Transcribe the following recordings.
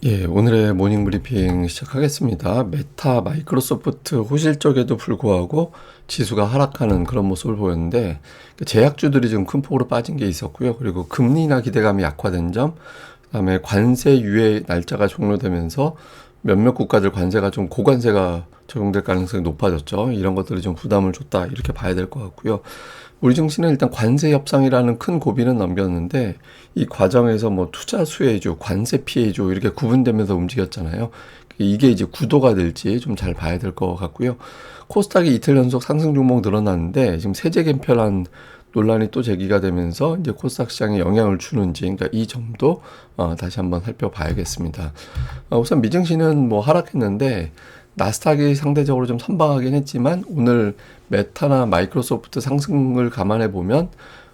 예, 오늘의 모닝 브리핑 시작하겠습니다. 메타, 마이크로소프트 호실적에도 불구하고 지수가 하락하는 그런 모습을 보였는데, 제약주들이 좀 큰 폭으로 빠진 게 있었고요. 그리고 금리나 기대감이 약화된 점, 그다음에 관세 유예 날짜가 종료되면서 몇몇 국가들 관세가 좀 고관세가 적용될 가능성이 높아졌죠. 이런 것들이 좀 부담을 줬다, 이렇게 봐야 될 것 같고요. 우리 증시는 일단 관세 협상이라는 큰 고비는 넘겼는데, 이 과정에서 뭐 투자 수혜주, 관세 피해주 이렇게 구분되면서 움직였잖아요. 이게 이제 구도가 될지 좀 잘 봐야 될 것 같고요. 코스닥이 이틀 연속 상승 종목 늘어났는데, 지금 세제 개편안 논란이 또 제기가 되면서 이제 코스닥 시장에 영향을 주는지, 그러니까 이 점도 다시 한번 살펴봐야겠습니다. 우선 미증시는 뭐 하락했는데, 나스닥이 상대적으로 좀 선방하긴 했지만 오늘 메타나 마이크로소프트 상승을 감안해 보면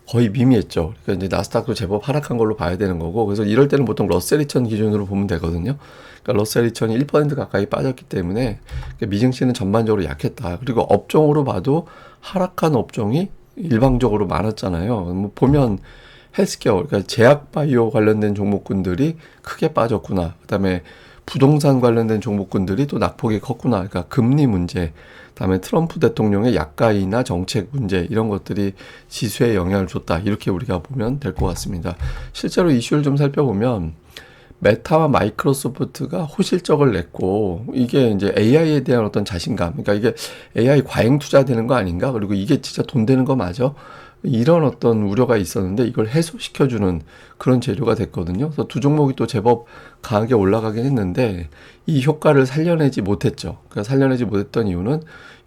거의 미미했죠. 그러니까 이제 나스닥도 제법 하락한 걸로 봐야 되는 거고, 그래서 이럴 때는 보통 러셀 2000 기준으로 보면 되거든요. 그러니까 러셀 2000이 1% 가까이 빠졌기 때문에 미증시는 전반적으로 약했다. 그리고 업종으로 봐도 하락한 업종이 일방적으로 많았잖아요. 뭐 보면 헬스케어, 그러니까 제약 바이오 관련된 종목군들이 크게 빠졌구나. 그다음에 부동산 관련된 종목군들이 또 낙폭이 컸구나. 그러니까 금리 문제, 그다음에 트럼프 대통령의 약가이나 정책 문제, 이런 것들이 지수에 영향을 줬다. 이렇게 우리가 보면 될 것 같습니다. 실제로 이슈를 좀 살펴보면 메타와 마이크로소프트가 호실적을 냈고, 이게 이제 AI에 대한 어떤 자신감, 그러니까 이게 AI 과잉 투자되는 거 아닌가? 그리고 이게 진짜 돈 되는 거 맞아? 이런 어떤 우려가 있었는데 이걸 해소시켜주는 그런 재료가 됐거든요. 그래서 두 종목이 또 제법 강하게 올라가긴 했는데 이 효과를 살려내지 못했죠. 그러니까 살려내지 못했던 이유는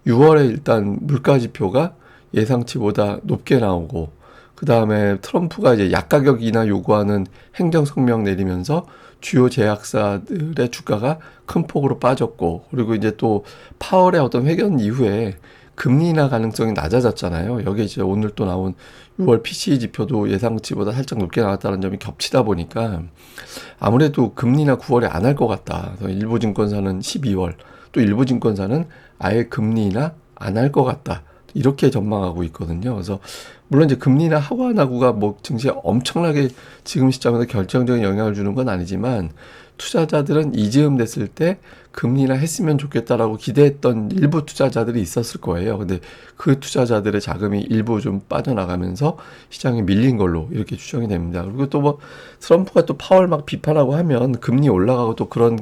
6월에 일단 물가 지표가 예상치보다 높게 나오고, 그 다음에 트럼프가 이제 약가격이나 요구하는 행정성명 내리면서 주요 제약사들의 주가가 큰 폭으로 빠졌고, 그리고 이제 또 파월의 어떤 회견 이후에 금리 인하 가능성이 낮아졌잖아요. 여기 이제 오늘 또 나온 6월 PCE 지표도 예상치보다 살짝 높게 나왔다는 점이 겹치다 보니까 아무래도 금리 인하 9월에 안 할 것 같다. 일부 증권사는 12월, 또 일부 증권사는 아예 금리 인하 안 할 것 같다. 이렇게 전망하고 있거든요. 그래서 물론 이제 금리나 하고 안 하고가 뭐 증시에 엄청나게 지금 시점에서 결정적인 영향을 주는 건 아니지만, 투자자들은 이즈음 됐을 때 금리나 했으면 좋겠다라고 기대했던 일부 투자자들이 있었을 거예요. 근데 그 투자자들의 자금이 일부 좀 빠져나가면서 시장에 밀린 걸로 이렇게 추정이 됩니다. 그리고 또 뭐 트럼프가 또 파월 막 비판하고 하면 금리 올라가고 또 그런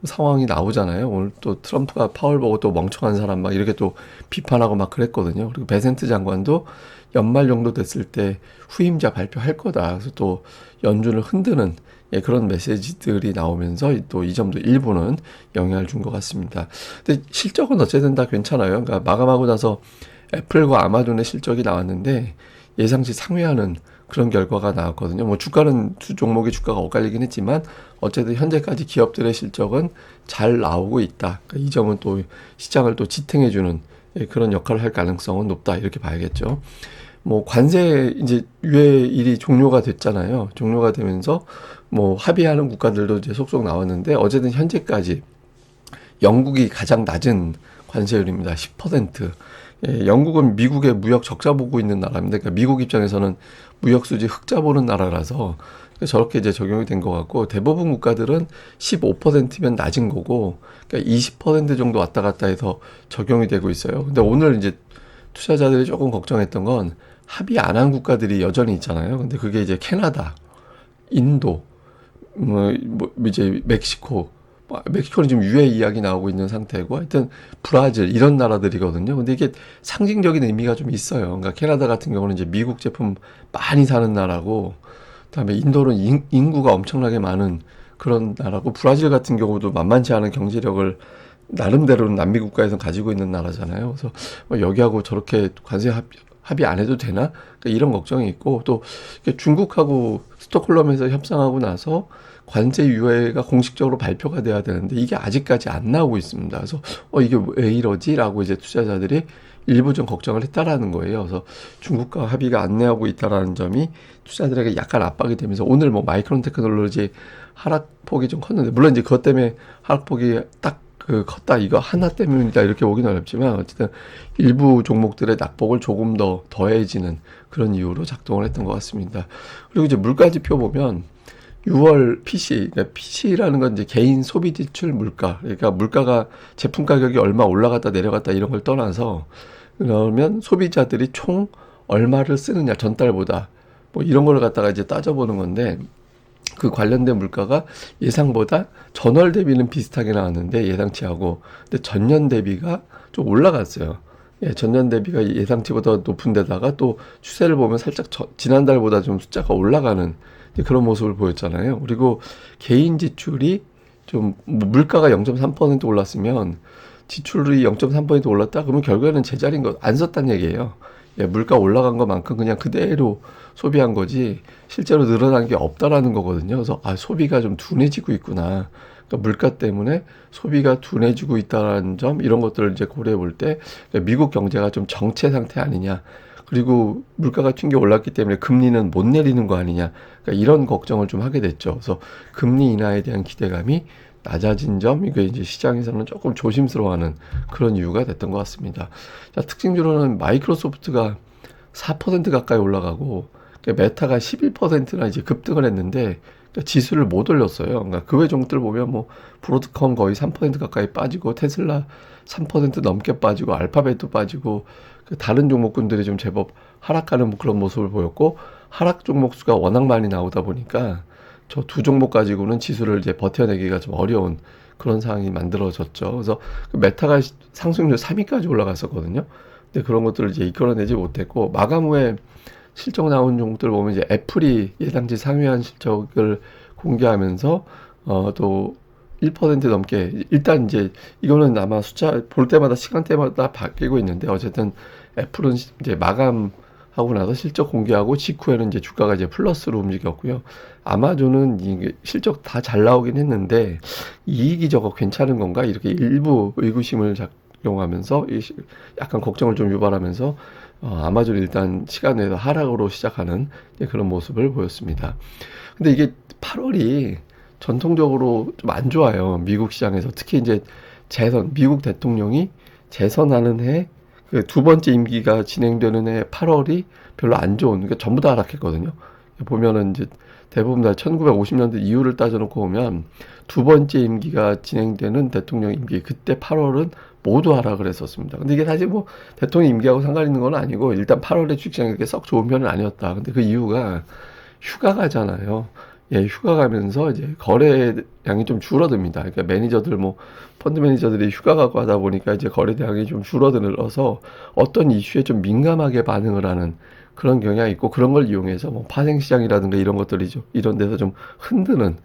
상황이 나오잖아요. 오늘 또 트럼프가 파월 보고 또 멍청한 사람 막 이렇게 또 비판하고 막 그랬거든요. 그리고 베센트 장관도 연말 정도 됐을 때 후임자 발표할 거다. 그래서 또 연준을 흔드는 그런 메시지들이 나오면서 또 이 점도 일부는 영향을 준 것 같습니다. 근데 실적은 어쨌든 다 괜찮아요. 그러니까 마감하고 나서 애플과 아마존의 실적이 나왔는데 예상치 상회하는 그런 결과가 나왔거든요. 뭐 주가는 두 종목의 주가가 엇갈리긴 했지만 어쨌든 현재까지 기업들의 실적은 잘 나오고 있다. 그러니까 이 점은 또 시장을 또 지탱해주는 그런 역할을 할 가능성은 높다. 이렇게 봐야겠죠. 뭐 관세 이제 유예일이 종료가 됐잖아요. 종료가 되면서 뭐 합의하는 국가들도 이제 속속 나왔는데 어쨌든 현재까지 영국이 가장 낮은 관세율입니다. 10%. 영국은 미국의 무역 적자 보고 있는 나라입니다. 그러니까 미국 입장에서는 무역 수지 흑자 보는 나라라서 저렇게 이제 적용이 된 것 같고, 대부분 국가들은 15%면 낮은 거고, 그러니까 20% 정도 왔다 갔다 해서 적용이 되고 있어요. 근데 오늘 이제 투자자들이 조금 걱정했던 건 합의 안 한 국가들이 여전히 있잖아요. 근데 그게 이제 캐나다, 인도, 이제 멕시코, 멕시코는 지금 유해 이야기 나오고 있는 상태고, 하여튼 브라질 이런 나라들이거든요. 근데 이게 상징적인 의미가 좀 있어요. 그러니까 캐나다 같은 경우는 이제 미국 제품 많이 사는 나라고, 그다음에 인도는 인구가 엄청나게 많은 그런 나라고, 브라질 같은 경우도 만만치 않은 경제력을 나름대로는 남미 국가에서 가지고 있는 나라잖아요. 그래서 여기하고 저렇게 관세 합의 안 해도 되나? 그러니까 이런 걱정이 있고, 또 중국하고 스톡홀름에서 협상하고 나서 관세 유예가 공식적으로 발표가 돼야 되는데 이게 아직까지 안 나오고 있습니다. 그래서 이게 왜 이러지?라고 이제 투자자들이 일부 좀 걱정을 했다라는 거예요. 그래서 중국과 합의가 안 나오고 있다라는 점이 투자들에게 약간 압박이 되면서 오늘 뭐 마이크론 테크놀로지 하락폭이 좀 컸는데, 물론 이제 그것 때문에 하락폭이 딱 컸다 이거 하나 때문이다 이렇게 보기는 어렵지만 어쨌든 일부 종목들의 낙폭을 조금 더 더해지는 그런 이유로 작동을 했던 것 같습니다. 그리고 이제 물가 지표 보면 6월 PC, 그러니까 PC라는 건 이제 개인 소비 지출 물가. 그러니까 물가가 제품 가격이 얼마 올라갔다 내려갔다 이런 걸 떠나서 그러면 소비자들이 총 얼마를 쓰느냐 전달보다 뭐 이런 걸 갖다가 이제 따져보는 건데 그 관련된 물가가 예상보다 전월 대비는 비슷하게 나왔는데 예상치하고 근데 전년 대비가 좀 올라갔어요. 예, 전년 대비가 예상치보다 높은 데다가 또 추세를 보면 살짝 지난달보다 좀 숫자가 올라가는 그런 모습을 보였잖아요. 그리고 개인 지출이 좀 물가가 0.3% 올랐으면 지출이 0.3% 올랐다 그러면 결국에는 제자리인 거 안 썼단 얘기예요. 예, 물가 올라간 것만큼 그냥 그대로 소비한 거지 실제로 늘어난 게 없다라는 거거든요. 그래서 아 소비가 좀 둔해지고 있구나. 그러니까 물가 때문에 소비가 둔해지고 있다는 점 이런 것들을 이제 고려해 볼 때 미국 경제가 좀 정체 상태 아니냐. 그리고 물가가 튕겨 올랐기 때문에 금리는 못 내리는 거 아니냐. 그러니까 이런 걱정을 좀 하게 됐죠. 그래서 금리 인하에 대한 기대감이 낮아진 점, 이게 이제 시장에서는 조금 조심스러워하는 그런 이유가 됐던 것 같습니다. 자, 특징주로는 마이크로소프트가 4% 가까이 올라가고, 그러니까 메타가 11%나 이제 급등을 했는데, 그러니까 지수를 못 올렸어요. 그러니까 그 외 종목들 보면 뭐, 브로드컴 거의 3% 가까이 빠지고, 테슬라 3% 넘게 빠지고, 알파벳도 빠지고, 그 다른 종목군들이 좀 제법 하락하는 그런 모습을 보였고, 하락 종목 수가 워낙 많이 나오다 보니까, 저 두 종목 가지고는 지수를 이제 버텨내기가 좀 어려운 그런 상황이 만들어졌죠. 그래서 그 메타가 상승률 3위까지 올라갔었거든요. 근데 그런 것들을 이제 이끌어내지 못했고 마감 후에 실적 나온 종목들 보면 이제 애플이 예상치 상회한 실적을 공개하면서 또 1% 넘게 일단 이제 이거는 아마 숫자 볼 때마다 시간대마다 바뀌고 있는데 어쨌든 애플은 이제 마감하고 나서 실적 공개하고 직후에는 이제 주가가 이제 플러스로 움직였고요. 아마존은 이게 실적 다 잘 나오긴 했는데 이익이 저거 괜찮은 건가 이렇게 일부 의구심을 작용하면서 약간 걱정을 좀 유발하면서 아마존이 일단 시간 내에서 하락으로 시작하는 그런 모습을 보였습니다. 근데 이게 8월이 전통적으로 좀 안 좋아요. 미국 시장에서. 특히 이제 미국 대통령이 재선하는 해, 그 두 번째 임기가 진행되는 해 8월이 별로 안 좋은, 그러니까 전부 다 하락했거든요. 보면은 이제 대부분 다 1950년대 이후를 따져놓고 보면 두 번째 임기가 진행되는 대통령 임기, 그때 8월은 모두 하락을 했었습니다. 근데 이게 사실 뭐 대통령 임기하고 상관 있는 건 아니고 일단 8월에 주식시장이 그렇게 썩 좋은 편은 아니었다. 근데 그 이유가 휴가 가잖아요. 예, 휴가 가면서 이제 거래량이 좀 줄어듭니다. 그러니까 매니저들 뭐 펀드 매니저들이 휴가 가고 하다 보니까 이제 거래량이 좀 줄어들어서 어떤 이슈에 좀 민감하게 반응을 하는 그런 경향이 있고 그런 걸 이용해서 뭐 파생 시장이라든가 이런 것들이 좀 이런 데서 좀 흔드는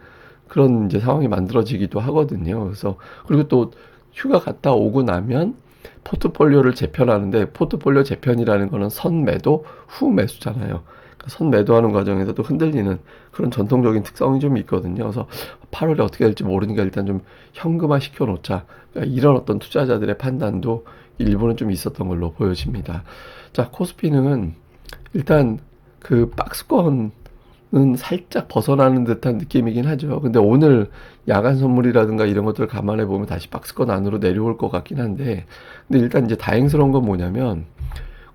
그런 이제 상황이 만들어지기도 하거든요. 그래서 그리고 또 휴가 갔다 오고 나면 포트폴리오를 재편하는데 포트폴리오 재편이라는 거는 선매도 후 매수잖아요. 선 매도하는 과정에서도 흔들리는 그런 전통적인 특성이 좀 있거든요. 그래서 8월에 어떻게 될지 모르니까 일단 좀 현금화 시켜놓자. 그러니까 이런 어떤 투자자들의 판단도 일부는 좀 있었던 걸로 보여집니다. 자, 코스피는 일단 그 박스권은 살짝 벗어나는 듯한 느낌이긴 하죠. 근데 오늘 야간 선물이라든가 이런 것들을 감안해 보면 다시 박스권 안으로 내려올 것 같긴 한데, 근데 일단 이제 다행스러운 건 뭐냐면,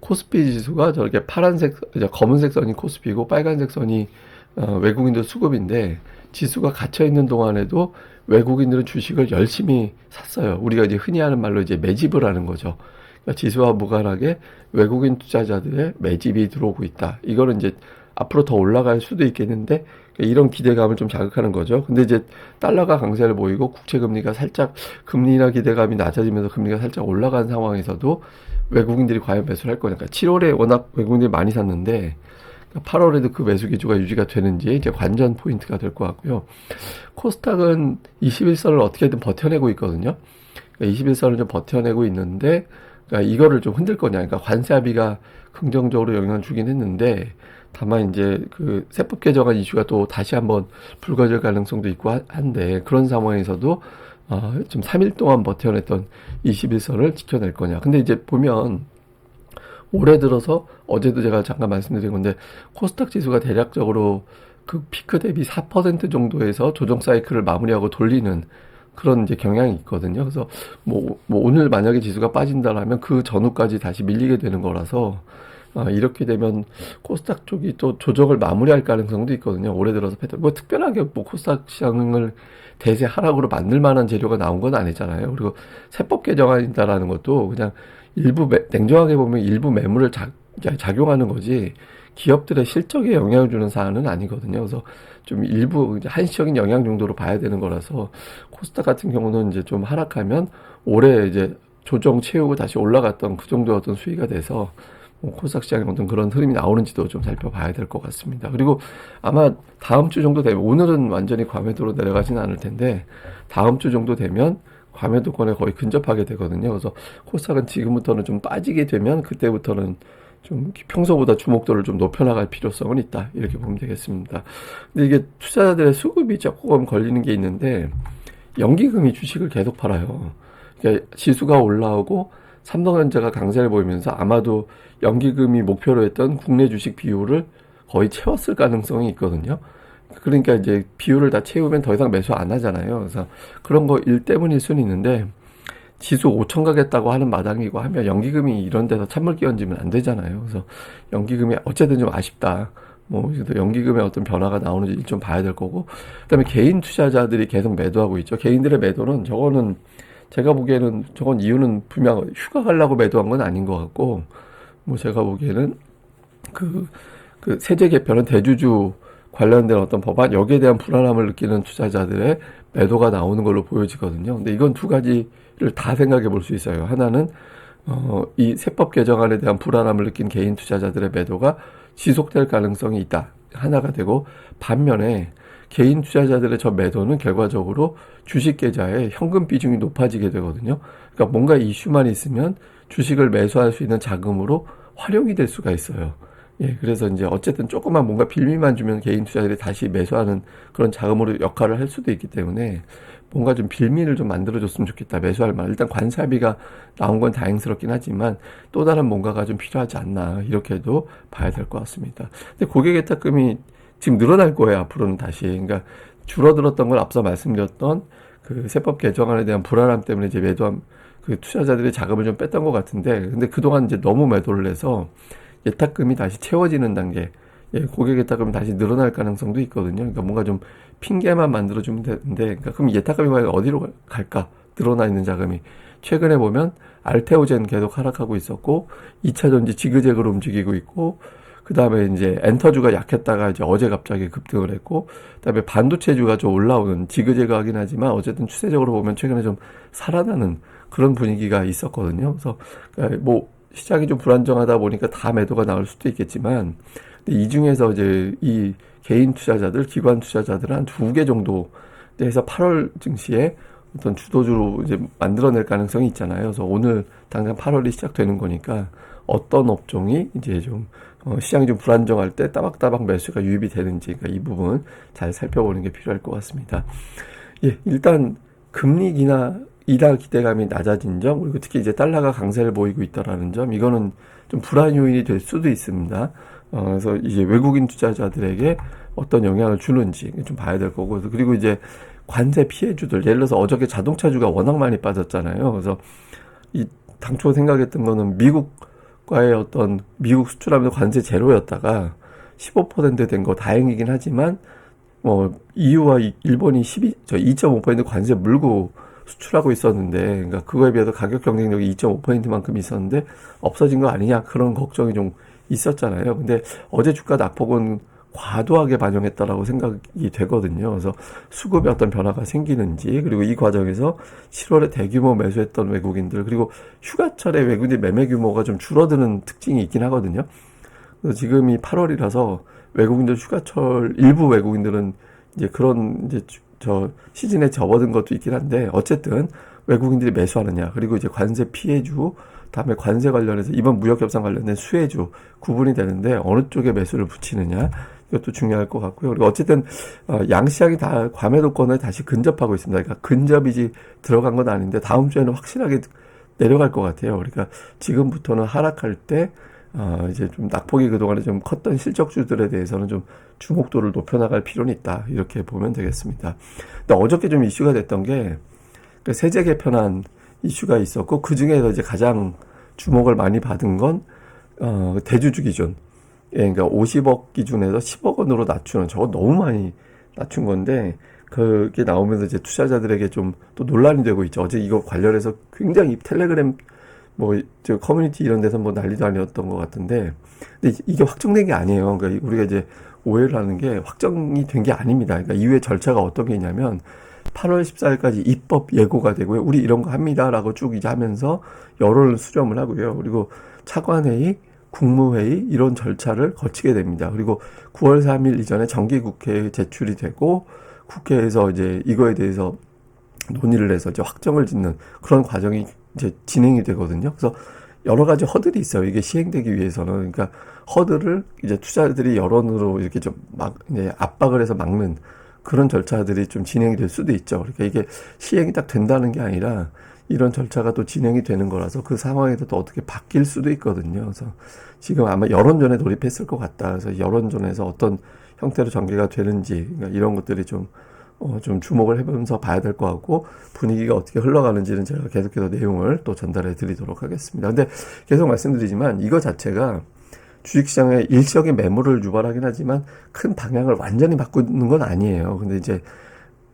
코스피 지수가 저렇게 파란색, 검은색 선이 코스피고 빨간색 선이 외국인들 수급인데 지수가 갇혀 있는 동안에도 외국인들은 주식을 열심히 샀어요. 우리가 이제 흔히 하는 말로 이제 매집을 하는 거죠. 그러니까 지수와 무관하게 외국인 투자자들의 매집이 들어오고 있다. 이거는 이제 앞으로 더 올라갈 수도 있겠는데 이런 기대감을 좀 자극하는 거죠. 근데 이제 달러가 강세를 보이고 국채 금리가 살짝 금리나 기대감이 낮아지면서 금리가 살짝 올라간 상황에서도 외국인들이 과연 매수를 할 거니까 7월에 워낙 외국인들이 많이 샀는데 8월에도 그 매수 기조가 유지가 되는지 이제 관전 포인트가 될 것 같고요. 코스닥은 21선을 어떻게든 버텨내고 있거든요. 그러니까 21선을 좀 버텨내고 있는데 그러니까 이거를 좀 흔들 거냐. 그러니까 관세 합의가 긍정적으로 영향을 주긴 했는데 다만 이제 그 세법 개정안 이슈가 또 다시 한번 불거질 가능성도 있고 한데 그런 상황에서도 좀 3일 동안 버텨냈던 21선을 지켜낼 거냐. 근데 이제 보면 올해 들어서 어제도 제가 잠깐 말씀드린 건데 코스닥 지수가 대략적으로 그 피크 대비 4% 정도에서 조정 사이클을 마무리하고 돌리는 그런 이제 경향이 있거든요. 그래서 뭐 오늘 만약에 지수가 빠진다라면 그 전후까지 다시 밀리게 되는 거라서 이렇게 되면 코스닥 쪽이 또 조정을 마무리할 가능성도 있거든요. 올해 들어서 뭐 특별하게 뭐 코스닥 시장을 대세 하락으로 만들 만한 재료가 나온 건 아니잖아요. 그리고 세법 개정안이다라는 것도 그냥 냉정하게 보면 일부 매물을 작용하는 거지 기업들의 실적에 영향을 주는 사안은 아니거든요. 그래서 좀 일부 이제 한시적인 영향 정도로 봐야 되는 거라서 코스닥 같은 경우는 이제 좀 하락하면 올해 이제 조정 채우고 다시 올라갔던 그 정도의 어떤 수위가 돼서 코스닥 시장에 어떤 그런 흐름이 나오는지도 좀 살펴봐야 될 것 같습니다. 그리고 아마 다음 주 정도 되면, 오늘은 완전히 과매도로 내려가지는 않을 텐데 다음 주 정도 되면 과매도권에 거의 근접하게 되거든요. 그래서 코스닥은 지금부터는 좀 빠지게 되면 그때부터는 좀 평소보다 주목도를 좀 높여나갈 필요성은 있다, 이렇게 보면 되겠습니다. 근데 이게 투자자들의 수급이 조금 걸리는 게 있는데 연기금이 주식을 계속 팔아요. 그러니까 지수가 올라오고 삼성전자가 강세를 보이면서 아마도 연기금이 목표로 했던 국내 주식 비율을 거의 채웠을 가능성이 있거든요. 그러니까 이제 비율을 다 채우면 더 이상 매수 안 하잖아요. 그래서 그런 거 일 때문일 수는 있는데 지수 5천 가겠다고 하는 마당이고 하면 연기금이 이런 데서 찬물 끼얹으면 안 되잖아요. 그래서 연기금이 어쨌든 좀 아쉽다. 뭐 연기금의 어떤 변화가 나오는지 좀 봐야 될 거고, 그다음에 개인 투자자들이 계속 매도하고 있죠. 개인들의 매도는 저거는 제가 보기에는 저건 이유는 분명 휴가 가려고 매도한 건 아닌 것 같고, 뭐 제가 보기에는 그 세제 개편은 대주주 관련된 어떤 법안, 여기에 대한 불안함을 느끼는 투자자들의 매도가 나오는 걸로 보여지거든요. 근데 이건 두 가지를 다 생각해 볼 수 있어요. 하나는 이 세법 개정안에 대한 불안함을 느낀 개인 투자자들의 매도가 지속될 가능성이 있다, 하나가 되고, 반면에 개인 투자자들의 저 매도는 결과적으로 주식 계좌에 현금 비중이 높아지게 되거든요. 그러니까 뭔가 이슈만 있으면 주식을 매수할 수 있는 자금으로 활용이 될 수가 있어요. 예, 그래서 이제 어쨌든 조금만 뭔가 빌미만 주면 개인 투자들이 다시 매수하는 그런 자금으로 역할을 할 수도 있기 때문에 뭔가 좀 빌미를 좀 만들어줬으면 좋겠다, 매수할 만. 일단 관세비가 나온 건 다행스럽긴 하지만 또 다른 뭔가가 좀 필요하지 않나, 이렇게도 봐야 될 것 같습니다. 근데 고객예탁금이 지금 늘어날 거예요, 앞으로는 다시. 그러니까 줄어들었던 걸 앞서 말씀드렸던 그 세법 개정안에 대한 불안함 때문에 이제 매도한 그 투자자들의 자금을 좀 뺐던 것 같은데, 근데 그동안 이제 너무 매도를 해서 예탁금이 다시 채워지는 단계, 고객 예탁금이 다시 늘어날 가능성도 있거든요. 그러니까 뭔가 좀 핑계만 만들어주면 되는데, 그러니까 그럼 예탁금이 과연 어디로 갈까? 늘어나 있는 자금이. 최근에 보면 알테오젠 계속 하락하고 있었고, 2차전지 지그재그로 움직이고 있고, 그 다음에 이제 엔터주가 약했다가 이제 어제 갑자기 급등을 했고, 그 다음에 반도체주가 좀 올라오는, 지그재그 하긴 하지만 어쨌든 추세적으로 보면 최근에 좀 살아나는 그런 분위기가 있었거든요. 그래서 뭐 시장이 좀 불안정하다 보니까 다 매도가 나올 수도 있겠지만, 근데 이 중에서 이제 이 개인 투자자들, 기관 투자자들은 한 2개 정도 해서 8월 증시에 어떤 주도주로 이제 만들어낼 가능성이 있잖아요. 그래서 오늘 당장 8월이 시작되는 거니까 어떤 업종이 이제 좀 시장이 좀 불안정할 때 따박따박 매수가 유입이 되는지, 그러니까 이 부분 잘 살펴보는 게 필요할 것 같습니다. 예, 일단 금리 인하 기대감이 낮아진 점, 그리고 특히 이제 달러가 강세를 보이고 있다라는 점, 이거는 좀 불안 요인이 될 수도 있습니다. 그래서 이제 외국인 투자자들에게 어떤 영향을 주는지 좀 봐야 될 거고, 그리고 이제 관세 피해주들, 예를 들어서 어저께 자동차주가 워낙 많이 빠졌잖아요. 그래서 이 당초 생각했던 거는 미국과의 어떤 미국 수출하면서 관세 제로였다가 15% 된 거 다행이긴 하지만, EU와 일본이 2.5% 관세 물고 수출하고 있었는데, 그러니까 그거에 비해서 가격 경쟁력이 2.5%만큼 있었는데 없어진 거 아니냐, 그런 걱정이 좀 있었잖아요. 근데 어제 주가 낙폭은 과도하게 반영했다라고 생각이 되거든요. 그래서 수급에 어떤 변화가 생기는지, 그리고 이 과정에서 7월에 대규모 매수했던 외국인들, 그리고 휴가철에 외국인 매매 규모가 좀 줄어드는 특징이 있긴 하거든요. 그래서 지금이 8월이라서 외국인들 휴가철, 일부 외국인들은 이제 그런 이제 저 시즌에 접어든 것도 있긴 한데, 어쨌든 외국인들이 매수하느냐, 그리고 이제 관세 피해주, 다음에 관세 관련해서 이번 무역협상 관련된 수혜주 구분이 되는데 어느 쪽에 매수를 붙이느냐, 이것도 중요할 것 같고요. 그리고 어쨌든 양시장이 다 과매도권에 다시 근접하고 있습니다. 그러니까 근접이지 들어간 건 아닌데 다음 주에는 확실하게 내려갈 것 같아요. 그러니까 지금부터는 하락할 때 이제 좀 낙폭이 그동안에 좀 컸던 실적주들에 대해서는 좀 주목도를 높여나갈 필요는 있다, 이렇게 보면 되겠습니다. 근데 어저께 좀 이슈가 됐던 게 세제 개편안 이슈가 있었고, 그 중에서 이제 가장 주목을 많이 받은 건 대주주 기준. 예, 그러니까 50억 기준에서 10억 원으로 낮추는, 저거 너무 많이 낮춘 건데, 그게 나오면서 이제 투자자들에게 좀 또 논란이 되고 있죠. 어제 이거 관련해서 굉장히 텔레그램 저 커뮤니티 이런 데서 뭐 난리도 아니었던 것 같은데, 근데 이게 확정된 게 아니에요. 그러니까 우리가 이제 오해를 하는 게 확정이 된 게 아닙니다. 그러니까 이후에 절차가 어떤 게 있냐면 8월 14일까지 입법 예고가 되고요. 우리 이런 거 합니다라고 쭉 이제 하면서 여론을 수렴을 하고요. 그리고 차관회의, 국무회의 이런 절차를 거치게 됩니다. 그리고 9월 3일 이전에 정기국회에 제출이 되고 국회에서 이제 이거에 대해서 논의를 해서 이제 확정을 짓는 그런 과정이 이제 진행이 되거든요. 그래서 여러 가지 허들이 있어요. 이게 시행되기 위해서는. 그러니까 허들을 이제 투자자들이 여론으로 이렇게 좀 막 이제 압박을 해서 막는 그런 절차들이 좀 진행이 될 수도 있죠. 그러니까 이게 시행이 딱 된다는 게 아니라 이런 절차가 또 진행이 되는 거라서 그 상황에서 또 어떻게 바뀔 수도 있거든요. 그래서 지금 아마 여론전에 돌입했을 것 같다. 그래서 여론전에서 어떤 형태로 전개가 되는지, 그러니까 이런 것들이 좀 주목을 해보면서 봐야 될 것 같고, 분위기가 어떻게 흘러가는지는 제가 계속해서 내용을 또 전달해 드리도록 하겠습니다. 근데 계속 말씀드리지만 이거 자체가 주식시장에 일시적인 매물을 유발하긴 하지만 큰 방향을 완전히 바꾸는 건 아니에요. 근데 이제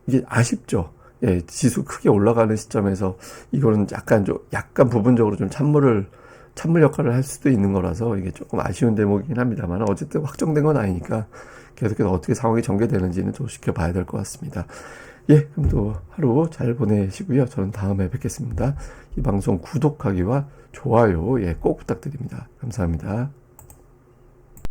이게 아쉽죠. 예, 지수 크게 올라가는 시점에서 이거는 약간 부분적으로 좀 찬물 역할을 할 수도 있는 거라서 이게 조금 아쉬운 대목이긴 합니다만, 어쨌든 확정된 건 아니니까 계속해서 어떻게 상황이 전개되는지는 좀 지켜봐야 될 것 같습니다. 예, 그럼 또 하루 잘 보내시고요. 저는 다음에 뵙겠습니다. 이 방송 구독하기와 좋아요, 꼭 부탁드립니다. 감사합니다.